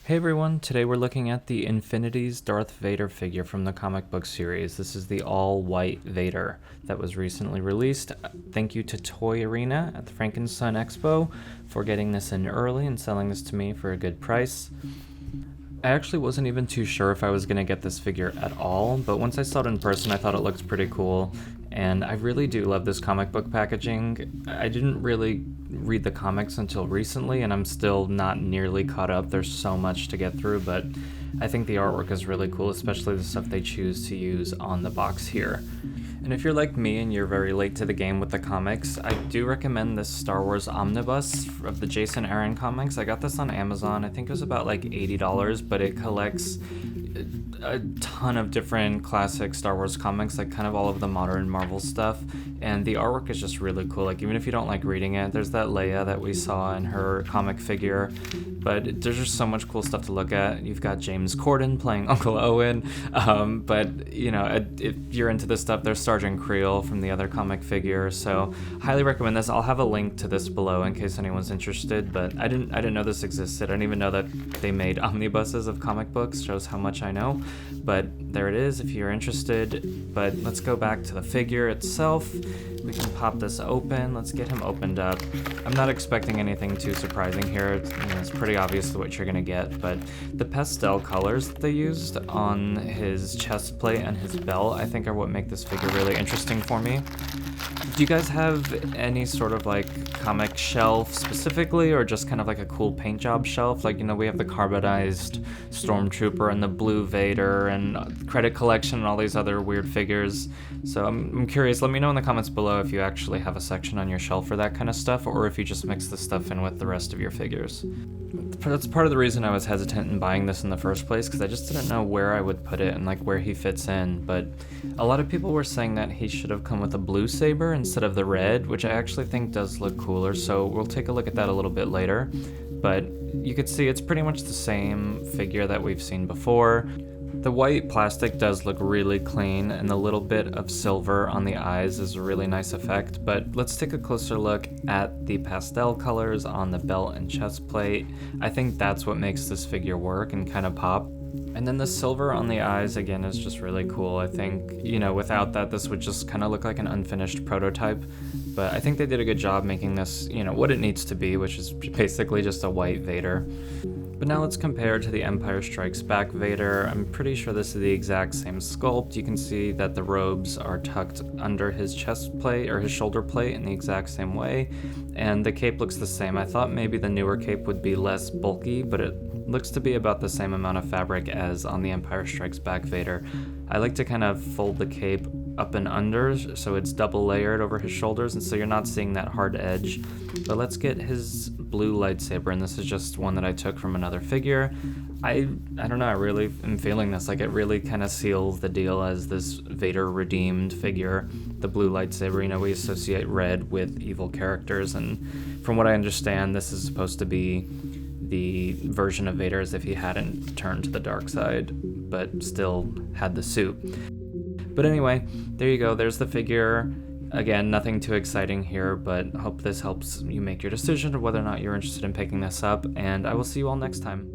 Hey everyone, today we're looking at the Infinities Darth Vader figure from the comic book series. This is the all-white Vader that was recently released. Thank you to Toy Arena at the Frankenstein Expo for getting this in early and selling this to me for a good price. I actually wasn't even too sure if I was going to get this figure at all, but once I saw it in person I thought it looked pretty cool, and I really do love this comic book packaging. I didn't really read the comics until recently, and I'm still not nearly caught up. There's so much to get through, but I think the artwork is really cool, especially the stuff they choose to use on the box here. And if you're like me and you're very late to the game with the comics, I do recommend this Star Wars Omnibus of the Jason Aaron comics. I got this on Amazon. I think it was about like $80, but it collects a ton of different classic Star Wars comics, like kind of all of the modern Marvel stuff, and the artwork is just really cool. Like, even if you don't like reading it, there's that Leia that we saw in her comic figure, but there's just so much cool stuff to look at. You've got James Corden playing Uncle Owen, but you know, if you're into this stuff, there's Sergeant Creel from the other comic figure, so highly recommend this. I'll have a link to this below in case anyone's interested, but I didn't know this existed. I didn't even know that they made omnibuses of comic books. Shows how much I know. But there it is if you're interested. But let's go back to the figure itself. We can pop this open. Let's get him opened up. I'm not expecting anything too surprising here. It's pretty obvious what you're gonna get, but the pastel colors that they used on his chest plate and his belt, I think, are what make this figure really interesting for me. Do you guys have any sort of like comic shelf specifically, or just kind of like a cool paint job shelf? Like, you know, we have the carbonized Stormtrooper and the blue Vader and credit collection and all these other weird figures. So I'm curious, let me know in the comments below if you actually have a section on your shelf for that kind of stuff, or if you just mix this stuff in with the rest of your figures. That's part of the reason I was hesitant in buying this in the first place, because I just didn't know where I would put it and like where he fits in. But a lot of people were saying that he should have come with a blue saber instead of the red, which I actually think does look cooler, so we'll take a look at that a little bit later. But you could see it's pretty much the same figure that we've seen before. The white plastic does look really clean, and the little bit of silver on the eyes is a really nice effect, but let's take a closer look at the pastel colors on the belt and chest plate. I think that's what makes this figure work and kind of pop. And then the silver on the eyes, again, is just really cool. I think, you know, without that, this would just kind of look like an unfinished prototype. But I think they did a good job making this, you know, what it needs to be, which is basically just a white Vader. But now let's compare to the Empire Strikes Back Vader. I'm pretty sure this is the exact same sculpt. You can see that the robes are tucked under his chest plate, or his shoulder plate, in the exact same way. And the cape looks the same. I thought maybe the newer cape would be less bulky, but it looks to be about the same amount of fabric as on the Empire Strikes Back Vader. I like to kind of fold the cape up and under so it's double layered over his shoulders, and so you're not seeing that hard edge. But let's get his blue lightsaber, and this is just one that I took from another figure. I don't know, I really am feeling this. Like, it really kind of seals the deal as this Vader redeemed figure. The blue lightsaber, you know, we associate red with evil characters, and from what I understand, this is supposed to be the version of Vader as if he hadn't turned to the dark side, but still had the suit. But anyway, there you go, there's the figure. Again, nothing too exciting here, but hope this helps you make your decision of whether or not you're interested in picking this up, and I will see you all next time.